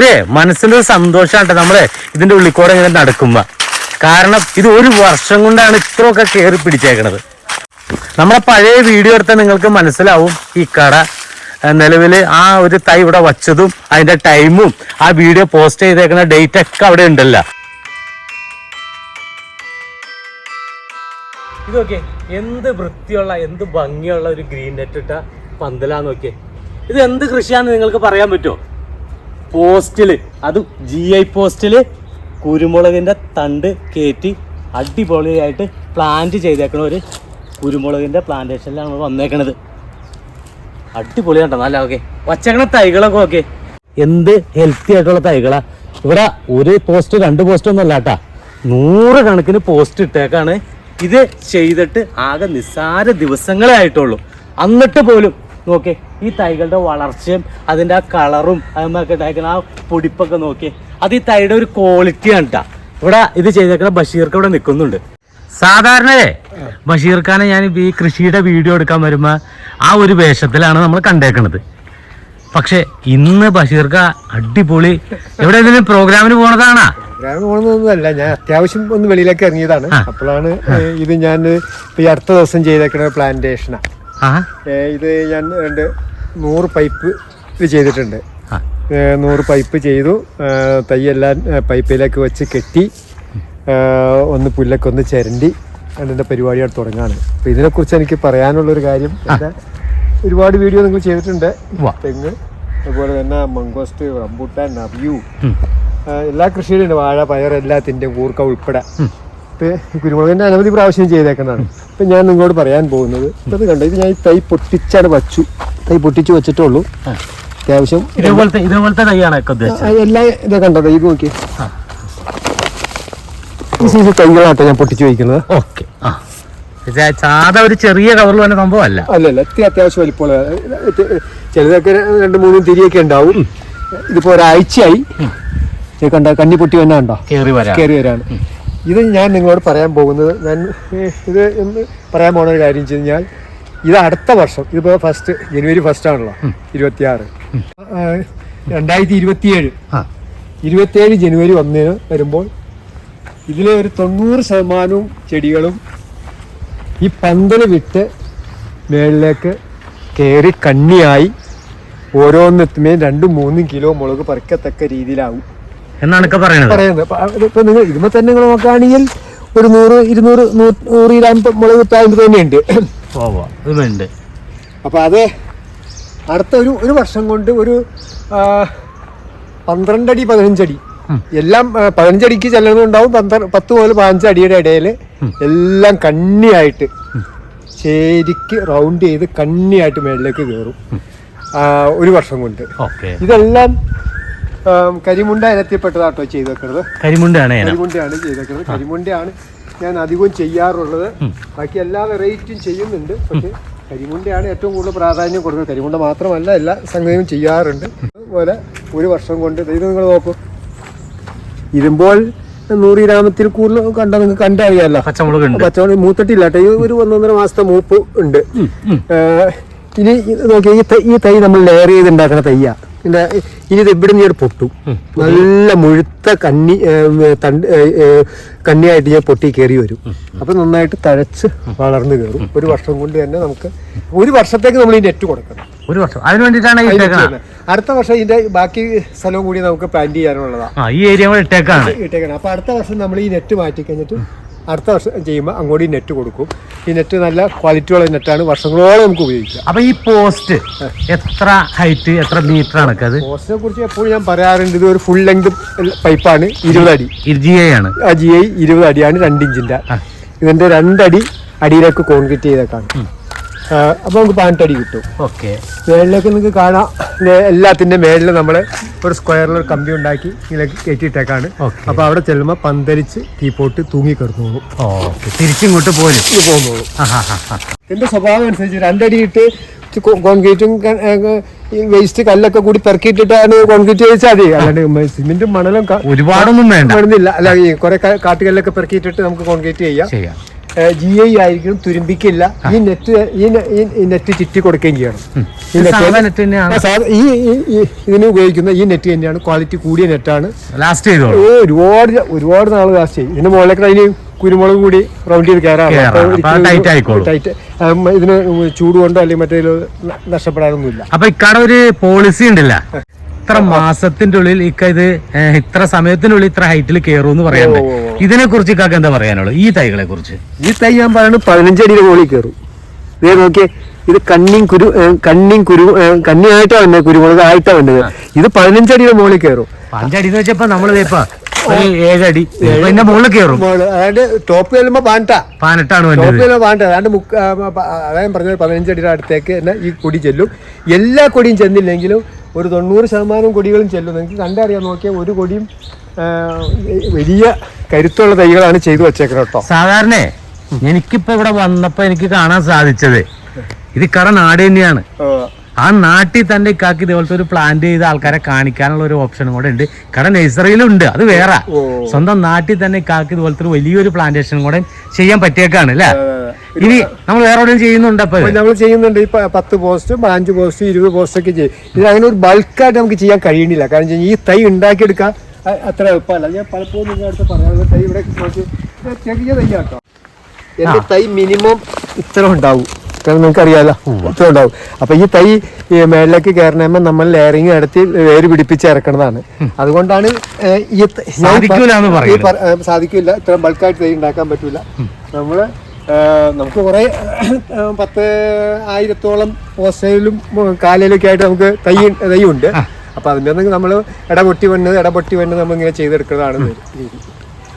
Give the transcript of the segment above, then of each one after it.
ഒരു മനസ്സിലൊരു സന്തോഷമാണ് നമ്മള് ഇതിന്റെ ഉള്ളിക്കൂടെ ഇങ്ങനെ നടക്കുമ്പോ. കാരണം ഇത് ഒരു വർഷം കൊണ്ടാണ് ഇത്രയൊക്കെ കയറി പിടിച്ചേക്കണത്. നമ്മളെ പഴയ വീഡിയോ എടുത്താൽ നിങ്ങൾക്ക് മനസ്സിലാവും ഈ കട നിലവിൽ ആ ഒരു തൈ ഇവിടെ വച്ചതും അതിന്റെ ടൈമും ആ വീഡിയോ പോസ്റ്റ് ചെയ്തേക്കുന്ന ഡേറ്റ് ഒക്കെ അവിടെ ഉണ്ടല്ലോ. ഇതൊക്കെ എന്ത് വൃത്തിയുള്ള എന്ത് ഭംഗിയുള്ള ഒരു ഗ്രീൻ നെറ്റ് ഇട്ട പന്തലാന്ന് നോക്കിയേ. ഇത് എന്ത് കൃഷിയാന്ന് നിങ്ങൾക്ക് പറയാൻ പറ്റുമോ? പോസ്റ്റില്, അത് GI പോസ്റ്റില് കുരുമുളകിന്റെ തണ്ട് കയറ്റി അടിപൊളിയായിട്ട് പ്ലാന്റ് ചെയ്തേക്കണ ഒരു കുരുമുളകിന്റെ പ്ലാന്റേഷനിലാണ് വന്നേക്കണത്. അടിപൊളിയാട്ടോ നല്ല. ഓക്കെ, വച്ചേക്കണ തൈകളൊക്കെ ഓക്കെ എന്ത് ഹെൽത്തി ആയിട്ടുള്ള തൈകളാ. ഇവിടെ ഒരു പോസ്റ്റ് 2 പോസ്റ്റ് ഒന്നും അല്ല കേട്ടാ, 100 കണക്കിന് പോസ്റ്റ് ഇട്ടേക്കാണ്. ഇത് ചെയ്തിട്ട് ആകെ നിസ്സാര ദിവസങ്ങളെ ആയിട്ടുള്ളൂ. എന്നിട്ട് പോലും നോക്കേ ഈ തൈകളുടെ വളർച്ചയും അതിൻ്റെ ആ കളറും അതുമൊക്കെ ഉണ്ടാക്കുന്ന ആ പൊടിപ്പൊക്കെ നോക്കിയേ. അത് ഈ തൈയുടെ ഒരു ക്വാളിറ്റിയാണ് കേട്ടാ. ഇവിടെ ഇത് ചെയ്തേക്കുന്ന ബഷീർക്ക് ഇവിടെ നിൽക്കുന്നുണ്ട്. സാധാരണ ബഷീർ ഖാനെ ഞാൻ ഈ കൃഷിയുടെ വീഡിയോ എടുക്കാൻ വരുമ്പോൾ ആ ഒരു വേഷത്തിലാണ് നമ്മൾ കണ്ടേക്കണത്. പക്ഷെ ഇന്ന് ബഷീർ ഖാ അടിപൊളി എവിടെ എന്തെങ്കിലും പ്രോഗ്രാമിന് പോണതാണാ? പോകുന്നതൊന്നുമല്ല, ഞാൻ അത്യാവശ്യം ഒന്ന് വെളിയിലേക്ക് ഇറങ്ങിയതാണ്. അപ്പോഴാണ് ഇത് ഞാൻ ഈ അടുത്ത ദിവസം ചെയ്തേക്കുന്ന പ്ലാന്റേഷനാ. ഇത് ഞാൻ 100 പൈപ്പ് ഇത് ചെയ്തിട്ടുണ്ട്. 100 പൈപ്പ് ചെയ്തു. തൈയെല്ലാം പൈപ്പിലേക്ക് വെച്ച് കെട്ടി ഒന്ന് പുല്ലൊക്കെ ഒന്ന് ചിരണ്ടി അതിൻ്റെ പരിപാടിയാണ് തുടങ്ങാണ്. അപ്പോൾ ഇതിനെക്കുറിച്ച് എനിക്ക് പറയാനുള്ളൊരു കാര്യം, ഒരുപാട് വീഡിയോ നിങ്ങൾ ചെയ്തിട്ടുണ്ട്. തെങ്ങ്, അതുപോലെ തന്നെ മംഗോസ്റ്റ്, റംബൂട്ടാൻ, നവ്യൂ, എല്ലാ കൃഷിയിലും ഉണ്ട്. വാഴ, പയർ, എല്ലാത്തിൻ്റെയും കൂർക്ക ഉൾപ്പെടെ കുരുമുളകിൻ്റെ അനവധി പ്രാവശ്യം ചെയ്തേക്കുന്നതാണ്. ഇപ്പം ഞാൻ നിങ്ങളോട് പറയാൻ പോകുന്നത് ഇത് കണ്ടോ, ഇത് ഞാൻ ഈ തൈ പൊട്ടിച്ചാണ് വച്ചു. തൈ പൊട്ടിച്ച് വെച്ചിട്ടുള്ളൂ. അത്യാവശ്യം ഇതേപോലത്തെ തൈയാണ് എല്ലാം ഇത് കണ്ടത്. ഇത് നോക്കി ഈ സൈസ് തൈകളാട്ടോ ഞാൻ പൊട്ടിച്ച് വയ്ക്കുന്നത്. ഓക്കെ, സാധാ ഒരു ചെറിയ കവറിൽ തന്നെ സംഭവമല്ല. അല്ലല്ല, അത്യാവശ്യം വലിപ്പമുള്ള ചിലതൊക്കെ 2-3 തിരിയൊക്കെ ഉണ്ടാവും. ഇതിപ്പോ ഒരാഴ്ചയായി കണ്ട കണ്ണി പൊട്ടി വന്നാ ഉണ്ടോ കയറി വരാണ്. ഇത് ഞാൻ നിങ്ങളോട് പറയാൻ പോകുന്നത്, ഞാൻ ഇത് എന്ന് പറയാൻ പോകുന്ന ഒരു കാര്യം വെച്ച് കഴിഞ്ഞാൽ, ഇത് അടുത്ത വർഷം, ഇതിപ്പോ ജനുവരി 1 ആണല്ലോ, 26 2027 ജനുവരി 1 വരുമ്പോൾ ഇതിലെ ഒരു 90% ചെടികളും ഈ പന്തല് വിട്ട് മേളിലേക്ക് കയറി കണ്ണിയായി ഓരോന്നെത്തുമേ 2-3 കിലോ മുളക് പറിക്കത്തക്ക രീതിയിലാവും എന്നാണ് പറയുന്നത്. ഇപ്പൊ നിങ്ങൾ ഇതുമ്പോ തന്നെ നിങ്ങൾ നോക്കുകയാണെങ്കിൽ ഒരു 100-200 ഗ്രാം മുളക് താഴ്ന്നു തന്നെയുണ്ട്. അപ്പൊ അത് അടുത്ത ഒരു വർഷം കൊണ്ട് ഒരു 12 അടി 15 അടി എല്ലാം 15 അടിക്ക് ചെല്ലുന്നുണ്ടാവും. 10 മുതൽ 15 അടിയുടെ ഇടയിൽ എല്ലാം കണ്ണിയായിട്ട് ശരിക്ക് റൗണ്ട് ചെയ്ത് കണ്ണിയായിട്ട് മേളിലേക്ക് കയറും ഒരു വർഷം കൊണ്ട്. ഇതെല്ലാം കരിമുണ്ട ഇനത്തിൽപ്പെട്ടതാട്ടോ ചെയ്തേക്കുന്നത്. കരിമുണ്ടയാണ് ചെയ്തേക്കുന്നത്. കരിമുണ്ടയാണ് ഞാൻ അധികവും ചെയ്യാറുള്ളത്. ബാക്കി എല്ലാ വെറൈറ്റിയും ചെയ്യുന്നുണ്ട്, പക്ഷെ കരിമുണ്ടയാണ് ഏറ്റവും കൂടുതൽ പ്രാധാന്യം കൊടുക്കുന്നത്. കരിമുണ്ട മാത്രമല്ല, എല്ലാ സംഗതിയും ചെയ്യാറുണ്ട്. അതുപോലെ ഒരു വർഷം കൊണ്ട് ഇത് നിങ്ങൾ നോക്കൂ, ഇരുമ്പോൾ 100 ഗ്രാമത്തിൽ കൂടുതൽ നിങ്ങൾക്ക് കണ്ടറിയാമല്ലോ. പച്ചമുളക് മൂത്തിട്ടില്ല കേട്ടോ. ഇത് ഒരു 1-1.5 മാസത്തെ മൂപ്പ് ഉണ്ട്. ഇനി നോക്കി, ഈ തൈ നമ്മൾ ലെയർ ചെയ്ത് ഉണ്ടാക്കുന്ന തയ്യാ. ഇനി ഇത് ഇവിടെ നിന്ന് പൊട്ടും. നല്ല മുഴുത്ത കണ്ണിയായിട്ട് ഞാൻ പൊട്ടി കയറി വരും. അപ്പൊ നന്നായിട്ട് തഴച്ച് വളർന്നു കയറും. ഒരു വർഷം കൊണ്ട് തന്നെ നമുക്ക് ഒരു വർഷത്തേക്ക് നമ്മൾ ഈ നെറ്റ് കൊടുക്കണം. ഒരു വർഷം അതിന് വേണ്ടിയിട്ടാണ്. അടുത്ത വർഷം ഇതിന്റെ ബാക്കി സ്ഥലവും കൂടി നമുക്ക് പ്ലാൻ ചെയ്യാനുള്ളതാണ്. ഈ ഏരിയ ഇട്ടേക്കാണ്. അപ്പൊ അടുത്ത വർഷം നമ്മൾ ഈ നെറ്റ് മാറ്റി കഴിഞ്ഞിട്ട് അടുത്ത വർഷം ചെയ്യുമ്പോൾ അങ്ങോട്ട് ഈ നെറ്റ് കൊടുക്കും. ഈ നെറ്റ് നല്ല ക്വാളിറ്റിയുള്ള നെറ്റാണ്, വർഷങ്ങളോളം നമുക്ക് ഉപയോഗിക്കാം. അപ്പൊ ഈ പോസ്റ്റ് എത്ര ഹൈറ്റ്, എത്ര മീറ്റർ ആണ്? പോസ്റ്റിനെ കുറിച്ച് എപ്പോഴും ഞാൻ പറയാറുണ്ട്, ഇത് ഒരു ഫുൾ ലെങ്ത് പൈപ്പാണ്. 20 അടി GI ആണ്. 20 അടിയാണ്, 2 ഇഞ്ചിന്റെ. ഇതിന്റെ 2 അടി അടിയിലേക്ക് കോൺക്രീറ്റ് ചെയ്തേക്കാണ്. അപ്പൊ നമുക്ക് 18 അടി കിട്ടും. ഓക്കെ, മേളിലേക്ക് നിങ്ങൾക്ക് കാണാം. എല്ലാത്തിന്റെ മേളിൽ നമ്മള് ഒരു സ്ക്വയറിലൊരു കമ്പി ഉണ്ടാക്കി ഇതിലേക്ക് കയറ്റിയിട്ടേക്കാണ്. അപ്പൊ അവിടെ ചെല്ലുമ്പോൾ പന്തലിച്ച് തീപോട്ട് തൂങ്ങി കിടന്നോളും. തിരിച്ചിങ്ങോട്ട് പോന്നോളൂ. എന്റെ സ്വഭാവം അനുസരിച്ച് 2 അടി ഇട്ട് കോൺക്രീറ്റും വേസ്റ്റ് കല്ലൊക്കെ കൂടി പെറുക്കിയിട്ടിട്ടാണ് കോൺക്രീറ്റ് ചെയ്യിച്ചാൽ മതി. അല്ലാണ്ട് സിമെന്റും മണലും ഒരുപാടൊന്നും വേണ്ടില്ല. അല്ല, ഈ കുറെ കാട്ടുകല്ലൊക്കെ പെറുക്കിയിട്ടിട്ട് നമുക്ക് കോൺക്രീറ്റ് ചെയ്യാം. GI ആയിരിക്കും, തുരുമ്പിക്കില്ല. ഈ നെറ്റ് ചുറ്റി കൊടുക്കുകയും ചെയ്യണം. ഇതിന് ഉപയോഗിക്കുന്ന ഈ നെറ്റ് തന്നെയാണ് ക്വാളിറ്റി കൂടിയ നെറ്റാണ്. ലാസ്റ്റ് ചെയ്തോ ഒരുപാട് നാൾ ലാസ്റ്റ് ചെയ്യും. ഇതിന്റെ മുകളിലേക്ക് അതിന് കുരുമുളക് കൂടി റൗണ്ട് ചെയ്ത് കയറാം. ഇതിന് ചൂട് കൊണ്ടോ അല്ലെങ്കിൽ മറ്റേ നഷ്ടപ്പെടാനൊന്നുമില്ല. അപ്പൊ ഇക്കാടെ ഒരു പോളിസി ഉണ്ടല്ല, ഇത്ര മാസത്തിന്റെ ഉള്ളിൽ ഇത് ഇത്ര സമയത്തിനുള്ളിൽ ഇത്ര ഹൈറ്റിൽ കയറും എന്ന് പറയാനുണ്ട്. ഇതിനെ കുറിച്ച് ഇക്കാക്ക് എന്താ പറയാനുള്ളൂ? ഈ തൈകളെ കുറിച്ച്? ഈ തൈ ഞാൻ പറയുന്നത് 15 അടിയുടെ മുകളിൽ കയറും. ഇതേ നോക്കിയേ, ഇത് കണ്ണിയായിട്ടാ വന്നത്, കുരുമുളക് ആയിട്ടാ വന്നത്. ഇത് 15 അടിയുടെ മുകളിൽ കയറും. 5 അടി എന്ന് വെച്ചപ്പോ നമ്മള് 7 അടി പിന്നെ മുകളിൽ കയറും. അതായത് ടോപ്പ് ചെല്ലുമ്പോ പാനട്ടാണ് അതാണ്ട് അതായത് പറഞ്ഞത് 15 അടിയുടെ അടുത്തേക്ക് തന്നെ ഈ കൊടി ചെല്ലും. എല്ലാ കൊടിയും ചെന്നില്ലെങ്കിലും ഒരു 90% കൊടികളും ചെല്ലും. നിങ്ങൾക്ക് കണ്ടറിയാൻ നോക്കിയാൽ ഒരു കൊടിയും വലിയ കരുത്തുള്ള തൈകളാണ് ചെയ്തു വെച്ചേക്കുന്നത് കേട്ടോ. സാധാരണ എനിക്കിപ്പോ ഇവിടെ വന്നപ്പോ എനിക്ക് കാണാൻ സാധിച്ചത് ഇത് കട നാട് തന്നെയാണ്. ആ നാട്ടിൽ തന്നെ ഇക്കാക്കി ഇതുപോലത്തെ ഒരു പ്ലാന്റ് ചെയ്ത് ആൾക്കാരെ കാണിക്കാനുള്ള ഒരു ഓപ്ഷനും കൂടെ ഉണ്ട്. കട നഴ്സറിയിലും ഉണ്ട്, അത് വേറെ. സ്വന്തം നാട്ടിൽ തന്നെ ഇക്കാക്കി ഇതുപോലത്തെ ഒരു വലിയൊരു പ്ലാന്റേഷൻ കൂടെ ചെയ്യാൻ പറ്റിയേക്കാണ് അല്ലേ? ഇനി നമ്മൾ വേറെ എവിടെയും ചെയ്യുന്നുണ്ട്? അപ്പൊ നമ്മൾ ചെയ്യുന്നുണ്ട്. 10 പോസ്റ്റ് 5 പോസ്റ്റ് 20 പോസ്റ്റ് ഒക്കെ ചെയ്യും. ഇത് അങ്ങനെ ഒരു ബൾക്കായിട്ട് നമുക്ക് ചെയ്യാൻ കഴിയണില്ല. കാരണം ഈ തൈ ഉണ്ടാക്കിയെടുക്കാൻ അത്ര എളുപ്പമല്ല. ഞാൻ പലപ്പോഴും നിങ്ങളുടെ അടുത്ത് പറയാം, തൈ ഇവിടെ ചെറിയ തൈ കേട്ടോ. എന്റെ തൈ മിനിമം ഇത്ര ഉണ്ടാവും. കാരണം നിങ്ങൾക്ക് അറിയാലോ, ഇത്ര ഉണ്ടാവും. അപ്പൊ ഈ തൈ മേളിലേക്ക് കയറണമെങ്കിൽ നമ്മൾ ലെയറിങ് നടത്തി വേര് പിടിപ്പിച്ച് ഇറക്കണതാണ്. അതുകൊണ്ടാണ് ഈ സാധിക്കില്ല, ഇത്ര ബൾക്കായിട്ട് തൈ ഉണ്ടാക്കാൻ പറ്റൂല. നമുക്ക് കുറെ 10,000-ഓളം പോസ്റ്റയിലും കാലയിലൊക്കെ ആയിട്ട് നമുക്ക് തൈ ഉണ്ട്. അപ്പൊ അതിന്റെ നമ്മൾ ഇടപൊട്ടി വന്ന് നമ്മൾ ഇങ്ങനെ ചെയ്തെടുക്കുന്നതാണ് രീതി.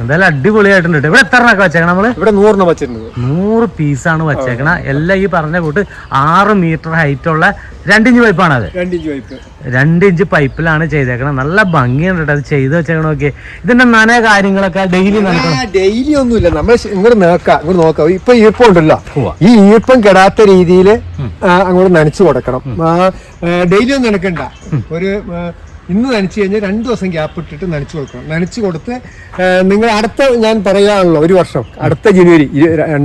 എന്തായാലും അടിപൊളിയായിട്ടുണ്ട്. ഇവിടെ എത്ര എണ്ണൊക്കെ വെച്ചേക്കണം നമ്മള്? ഇവിടെ 100 വെച്ചിട്ടുണ്ട്. 100 പീസാണ് വെച്ചേക്കണ. എല്ലാം ഈ പറഞ്ഞ കൂട്ട് 6 മീറ്റർ ഹൈറ്റ് ഉള്ള 2 ഇഞ്ച് പൈപ്പാണ്. അത് 2 ഇഞ്ച് പൈപ്പിലാണ് ചെയ്തേക്കണം. നല്ല ഭംഗിയുണ്ട് അത് ചെയ്ത് വെച്ചേക്കണ. നോക്കിയേ, ഇതിന്റെ നന കാര്യങ്ങളൊക്കെ ഡെയിലി ഡെയിലി ഒന്നുമില്ല. നമ്മൾ ഇങ്ങോട്ട് നോക്കാം. ഇപ്പൊ ഈർപ്പം ഉണ്ടല്ലോ, ഈ ഈർപ്പം കെടാത്ത രീതിയിൽ അങ്ങോട്ട് നനച്ചു കൊടുക്കണം. ഡെയിലി ഒന്നും നനക്കണ്ട. ഒരു ഇന്ന് നനച്ചു കഴിഞ്ഞാൽ 2 ദിവസം ഗ്യാപ്പ് ഇട്ടിട്ട് നനച്ചു കൊടുക്കണം. നനച്ചു കൊടുത്ത് നിങ്ങൾ ഞാൻ പറയാനുള്ളൂ, ഒരു വർഷം അടുത്ത ജനുവരി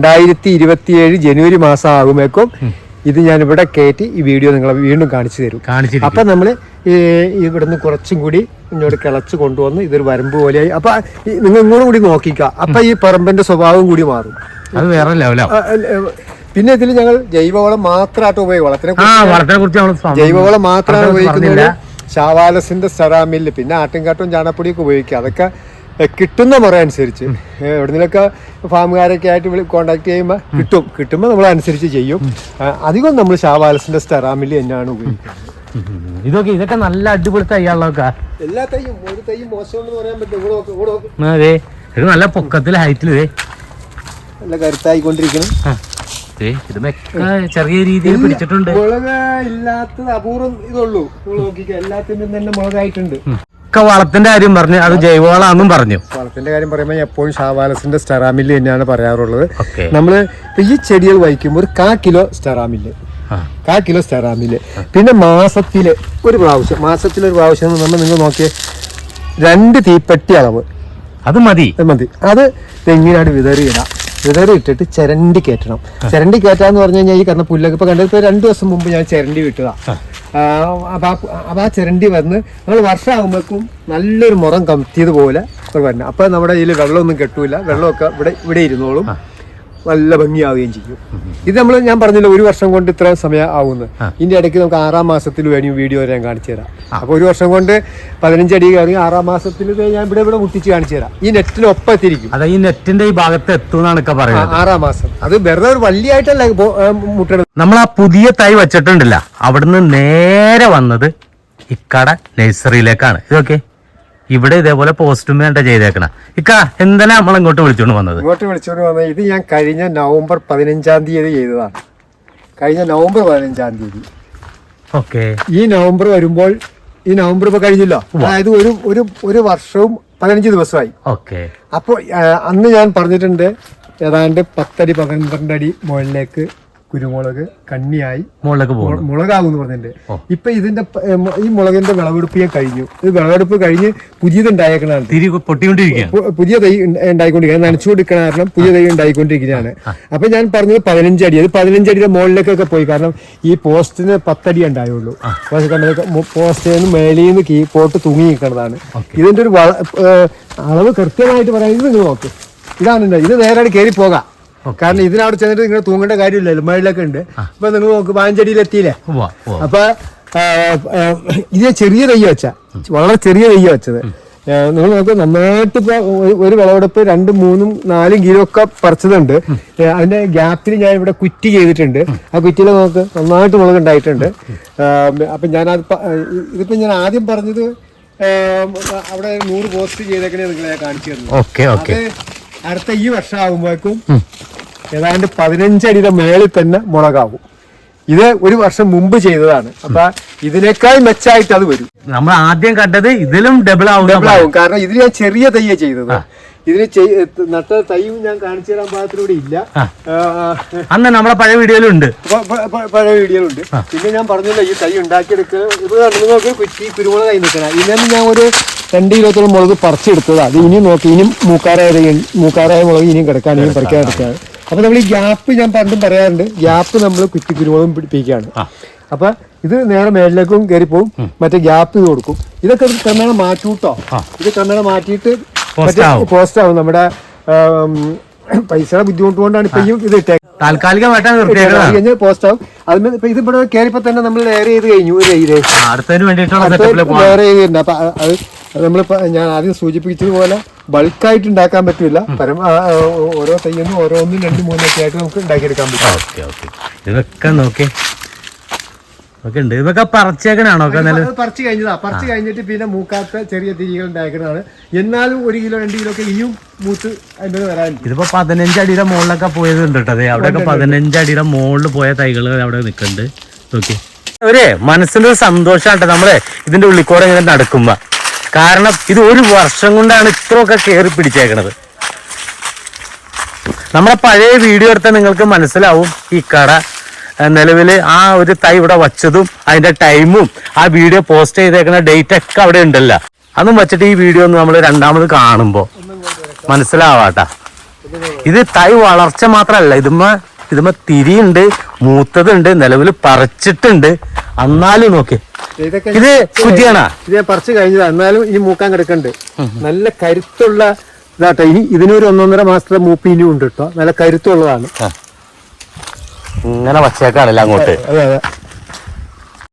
2027 ജനുവരി മാസം ആകുമ്പോഴേക്കും ഇത് ഞാൻ ഇവിടെ കയറ്റി ഈ വീഡിയോ നിങ്ങളെ വീണ്ടും കാണിച്ചു തരും. അപ്പൊ നമ്മള് ഇവിടുന്ന് കുറച്ചും കൂടി ഇങ്ങോട്ട് കിളച്ച് കൊണ്ടുവന്ന് ഇതൊരു വരമ്പ് പോലെയായി. അപ്പൊ നിങ്ങൾ ഇങ്ങോട്ടും കൂടി നോക്കിക്കാം. അപ്പൊ ഈ പറമ്പിന്റെ സ്വഭാവം കൂടി മാറും. അത് വേറെ ലെവലാ. പിന്നെ ഇതിൽ ഞങ്ങൾ ജൈവവളം മാത്രമായിട്ട് ഉപയോഗിക്കും. ജൈവവളം മാത്രമാണ് ഉപയോഗിക്കുന്നത്. ഷാവാലസിന്റെ സെറാമില്ല്, പിന്നെ ആട്ടിൻകാട്ടും ചാണപ്പൊടിയൊക്കെ ഉപയോഗിക്കുക. അതൊക്കെ കിട്ടുന്ന മുറ അനുസരിച്ച് എവിടെനിന്നൊക്കെ ഫാമുകാരൊക്കെ ആയിട്ട് കോണ്ടാക്ട് ചെയ്യുമ്പോൾ കിട്ടുമ്പോൾ നമ്മൾ അനുസരിച്ച് ചെയ്യും. അധികം നമ്മൾ ഷാവാലസിന്റെ സെറാമില്ല് തന്നെയാണ് ഉപയോഗിക്കുന്നത്. ഇതൊക്കെ നല്ല അടിപൊളി തയ്യാളൊക്കെ. എല്ലാ തൈയും ഒരു തൈയും മോശമെന്ന് പറയാൻ പറ്റും. അതെ, നല്ല പൊക്കത്തിൽ ഹൈറ്റില് നല്ല കരുത്തായിക്കൊണ്ടിരിക്കണം. ചെറിയ രീതിയിൽ പിടിച്ചിട്ടുണ്ട്. മുളക് ഇല്ലാത്തത് അപൂർവം ഇതുള്ളൂ. നോക്കിക്കോ, എല്ലാത്തിനും തന്നെ മുളകായിട്ടുണ്ട്. വളത്തിന്റെ കാര്യം പറഞ്ഞു, അത് ജൈവവളാന്നും പറഞ്ഞു. വളത്തിന്റെ കാര്യം പറയുമ്പോൾ എപ്പോഴും ഷാവാലസിന്റെ സ്റ്റെറാമില്ല് തന്നെയാണ് പറയാറുള്ളത്. നമ്മള് ഈ ചെടികൾ വഹിക്കുമ്പോൾ ഒരു 1/4 കിലോ സ്റ്റെറാമില്ല്, 1/4 കിലോ സ്റ്റെറാമില്ല്. പിന്നെ മാസത്തിലൊരു പ്രാവശ്യം നമ്മൾ നിങ്ങൾ നോക്കിയേ 2 തീപ്പെട്ടി അളവ് അത് മതി. അത് തെങ്ങിനാട് വിതറിയിട്ടിട്ട് ചിരണ്ടി കയറ്റണം. ചിരണ്ടി കയറ്റാന്ന് പറഞ്ഞു കഴിഞ്ഞാൽ ഈ കാരണം പുല്ലൊക്കെ ഇപ്പൊ കണ്ടത് 2 ദിവസം മുമ്പ് ഞാൻ ചിരണ്ടി വിട്ടതാ. അപ്പൊ ആ ചിരണ്ടി വന്ന് നമ്മൾ വർഷമാകുമ്പോഴേക്കും നല്ലൊരു മുറം കത്തിയതുപോലെ വരണം. അപ്പൊ നമ്മുടെ ഇതിൽ വെള്ളമൊന്നും കെട്ടൂല, വെള്ളമൊക്കെ ഇവിടെ ഇരുന്നോളും, നല്ല ഭംഗിയാവുകയും ചെയ്യും. ഇത് ഞാൻ പറഞ്ഞില്ല, ഒരു വർഷം കൊണ്ട് ഇത്ര സമയം ആവുന്നത്. ഇതിന്റെ ഇടയ്ക്ക് നമുക്ക് 6-ാം മാസത്തിൽ വേണമെങ്കിൽ വീഡിയോ ഞാൻ കാണിച്ചു തരാം. അപ്പൊ ഒരു വർഷം കൊണ്ട് 15 അടി കയറി 6-ാം മാസത്തിൽ ഞാൻ ഇവിടെ മുട്ടിച്ച് കാണിച്ചു തരാം. ഈ നെറ്റിനൊപ്പം എത്തിയിരിക്കും. അതെ, ഈ നെറ്റിന്റെ ഈ ഭാഗത്ത് എത്തുന്നാണ് പറയുന്നത്. 6-ാം മാസം. അത് വെറുതെ ഒരു വള്ളിയായിട്ടല്ല മുട്ടണത്. നമ്മൾ ആ പുതിയ തൈ വെച്ചിട്ടുണ്ടല്ല, അവിടുന്ന് നേരെ വന്നത് ഇക്കട നഴ്സറിയിലേക്കാണ്. ഇതൊക്കെ ഇവിടെ ഇതേപോലെ പോസ്റ്റും വേണ്ട ചെയ്തേക്കണ. ഇക്ക എന്തിനാ നമ്മൾ ഇങ്ങോട്ട് വിളിച്ചോണ്ട് വന്നത്? ഇത് ഞാൻ കഴിഞ്ഞ നവംബർ 15-ാം തീയതി ചെയ്തതാണ്. കഴിഞ്ഞ നവംബർ 15-ാം തീയതി. ഓക്കെ. ഈ നവംബർ വരുമ്പോൾ, ഈ നവംബർ ഇപ്പൊ കഴിഞ്ഞല്ലോ, അതായത് ഒരു വർഷവും 15 ദിവസമായി. ഓക്കെ. അപ്പോൾ അന്ന് ഞാൻ പറഞ്ഞിട്ടുണ്ട് ഏതാണ്ട് 10 അടി 12 അടി മുകളിലേക്ക് കുരുമുളക് കണ്ണിയായി മുകളിലേക്ക് പോകും. മുളകാകും എന്ന് പറഞ്ഞിട്ടുണ്ട്. ഇപ്പൊ ഇതിന്റെ ഈ മുളകിന്റെ വിളവെടുപ്പ് ഞാൻ കഴിഞ്ഞു. ഇത് വിളവെടുപ്പ് കഴിഞ്ഞ് പുതിയത് ഉണ്ടായേക്കണാണ്, തിരി പൊട്ടിക്കൊണ്ടിരിക്കുകയാണ്. പുതിയ തൈ ഉണ്ടായിക്കൊണ്ടിരിക്കുകയാണ്, നനച്ചുകൊണ്ടിരിക്കണ കാരണം പുതിയ തൈ ഉണ്ടായിക്കൊണ്ടിരിക്കുകയാണ്. അപ്പൊ ഞാൻ പറഞ്ഞത് 15 അടി, അത് 15 അടിയുടെ മുകളിലേക്കൊക്കെ പോയി. കാരണം ഈ പോസ്റ്റിന് 10 അടി ഉണ്ടായുള്ളൂ. പോസ്റ്റിൽ നിന്ന് മേളിൽ നിന്ന് പോട്ട് തൂങ്ങി നിൽക്കുന്നതാണ്. ഇതിന്റെ ഒരു അളവ് കൃത്യമായിട്ട് പറയുന്നത് നിങ്ങൾ നോക്ക്. ഇതാണ് ഇത് നേരെ കയറി പോകാം. കാരണം ഇതിനവിടെ ചെന്നിട്ട് നിങ്ങൾ തൂങ്ങേണ്ട കാര്യമില്ലല്ലോ, മഴയിലൊക്കെ ഉണ്ട്. ഇപ്പൊ നിങ്ങൾ നോക്ക് 15 അടിയിലെത്തിയില്ലേ. അപ്പൊ ഇത് ചെറിയ തൈ വെച്ച, വളരെ ചെറിയ തൈ വെച്ചത്. നിങ്ങൾ നോക്ക്, നന്നായിട്ട് ഇപ്പൊ ഒരു വിളവെടുപ്പ് 2, 3, 4 കിലോ ഒക്കെ പറിച്ചതുണ്ട്. അതിന്റെ ഗ്യാപ്പിൽ ഞാൻ ഇവിടെ കുറ്റി ചെയ്തിട്ടുണ്ട്. ആ കുറ്റിയിൽ നോക്ക് നന്നായിട്ട് മുളക് ഉണ്ടായിട്ടുണ്ട്. അപ്പൊ ഇതിപ്പോ ഞാൻ ആദ്യം പറഞ്ഞത് അവിടെ 100 പോസ്റ്റ് ചെയ്തേക്കണേ നിങ്ങളെ കാണിച്ചു തരുന്നു. അത് അടുത്ത ഈ വർഷം ആകുമ്പോഴേക്കും ഏതാണ്ട് 15 അടിയുടെ മേളിൽ തന്നെ മുളകാവും. ഇത് ഒരു വർഷം മുമ്പ് ചെയ്തതാണ്. അപ്പൊ ഇതിനേക്കാൾ മെച്ചമായിട്ട് അത് വരും. നമ്മൾ ആദ്യം കണ്ടത് ഇതിലും ഡബിൾ ആവും. കാരണം ഇതിൽ ഞാൻ ചെറിയ തയ്യ ചെയ്തത്. ഇതിന് നട്ട തൈയും ഞാൻ കാണിച്ചു തരാൻ പാകത്തിലൂടെ ഇല്ല. അന്ന് നമ്മളെ പഴയ വീഡിയോയിലുണ്ട്. പിന്നെ ഞാൻ പറഞ്ഞില്ല ഈ തൈ ഉണ്ടാക്കിയെടുക്കുക. ഇത് കുറ്റി കുരുമുളക് തൈ നിൽക്കണം. ഇതിനൊന്നും ഞാൻ ഒരു 2 കിലോത്തോളം മുളക് പറിച്ചെടുത്തതാണ്. അത് ഇനിയും നോക്കി, ഇനിയും മൂക്കാറായ മുളക് ഇനിയും കിടക്കാൻ, ഇനിയും പറിക്കാൻ എടുക്കുകയാണ്. അപ്പൊ നമ്മൾ ഈ ഗ്യാപ്പ് ഞാൻ പണ്ടും പറയാറുണ്ട്, ഗ്യാപ്പ് നമ്മൾ കുറ്റി കുരുമുളകും പിടിപ്പിക്കുകയാണ്. അപ്പൊ ഇത് നേരെ മേളിലേക്കും കയറിപ്പോവും. മറ്റേ ഗ്യാപ്പ് ഇത് കൊടുക്കും. ഇതൊക്കെ ക്രമേണ മാറ്റൂട്ടോ. ഇത് ക്രമേണ മാറ്റിയിട്ട് പോസ്റ്റ് ആവും. നമ്മുടെ പൈസയുടെ ബുദ്ധിമുട്ട് കൊണ്ടാണ് ഇപ്പൊ ഇത് ഇട്ടേക്കുന്നത്. താൽക്കാലികമായിട്ട് പോസ്റ്റ് ആവും. അതിന് ഇപ്പൊ ഇത് ഇവിടെ കയറിപ്പോ തന്നെ നമ്മൾ ലെയർ ചെയ്ത് കഴിഞ്ഞു. ലെയർ ചെയ്തിട്ടുണ്ട്. അപ്പൊ അത് നമ്മളിപ്പോ ഞാൻ ആദ്യം സൂചിപ്പിച്ചതുപോലെ ബൾക്കായിട്ട് ഉണ്ടാക്കാൻ പറ്റില്ല. ഓരോ തയ്യൊന്നും ഓരോന്നും 2, 3 ഒക്കെ ആയിട്ട് നമുക്ക് ഉണ്ടാക്കിയെടുക്കാൻ പറ്റും. ഇതൊക്കെ നോക്കി ഇതൊക്കെ പറിച്ചേക്കണാണോ? പറിച്ചു കഴിഞ്ഞതാ. പറിച്ചു കഴിഞ്ഞിട്ട് പിന്നെ മൂക്കാത്ത ചെറിയ തിരികൾ ഉണ്ടാക്കുന്നതാണ്. എന്നാലും 1 കിലോ 2 കിലോ ഒക്കെ ഇനിയും മൂത്ത് അതിൻ്റെ വരാൻ. ഇതിപ്പോ 15 അടിയുടെ മുകളിലൊക്കെ പോയതുണ്ട് കേട്ടോ. അവിടെയൊക്കെ 15 അടിയുടെ മുകളിൽ പോയ തൈകൾ അവിടെ നിൽക്കുന്നുണ്ട്. നോക്കി ഒരു മനസ്സിലൊരു സന്തോഷമാണ് നമ്മളെ ഇതിന്റെ ഉള്ളിക്കൂടെ ഇങ്ങനെ നടക്കുമ്പോ. കാരണം ഇത് ഒരു വർഷം കൊണ്ടാണ് ഇത്രയൊക്കെ കയറി പിടിച്ചേക്കണത്. നമ്മളെ പഴയ വീഡിയോ എടുത്താൽ നിങ്ങൾക്ക് മനസ്സിലാവും ഈ കട നിലവിൽ ആ ഒരു തൈ ഇവിടെ വച്ചതും അതിന്റെ ടൈമും ആ വീഡിയോ പോസ്റ്റ് ചെയ്തേക്കുന്ന ഡേറ്റ് ഒക്കെ അവിടെ ഉണ്ടല്ലോ. അതും വെച്ചിട്ട് ഈ വീഡിയോ ഒന്ന് നമ്മൾ രണ്ടാമത് കാണുമ്പോൾ മനസ്സിലാവാട്ടാ. ഇത് തൈ വളർച്ച മാത്രമല്ല, ഇതുമ്മ തിരിയുണ്ട്, മൂത്തതുണ്ട്, നിലവിൽ പറിച്ചിട്ടുണ്ട്. എന്നാലും നോക്കി ഇത് കുറ്റിയാണോ? ഇത് ഞാൻ പറിച്ചു കഴിഞ്ഞതാ. എന്നാലും ഇനി മൂക്കാൻ കിടക്കുന്നുണ്ട്. നല്ല കരുത്തുള്ള ഇതാട്ടോ. ഇനി ഇതിനൊരു 1.5 മാസത്തെ മൂപ്പ് ഇനിയും ഉണ്ട് കേട്ടോ. നല്ല കരുത്തുള്ളതാണ്. ഇങ്ങനെ വച്ചേക്കാണല്ലോ അങ്ങോട്ട്. അതെ.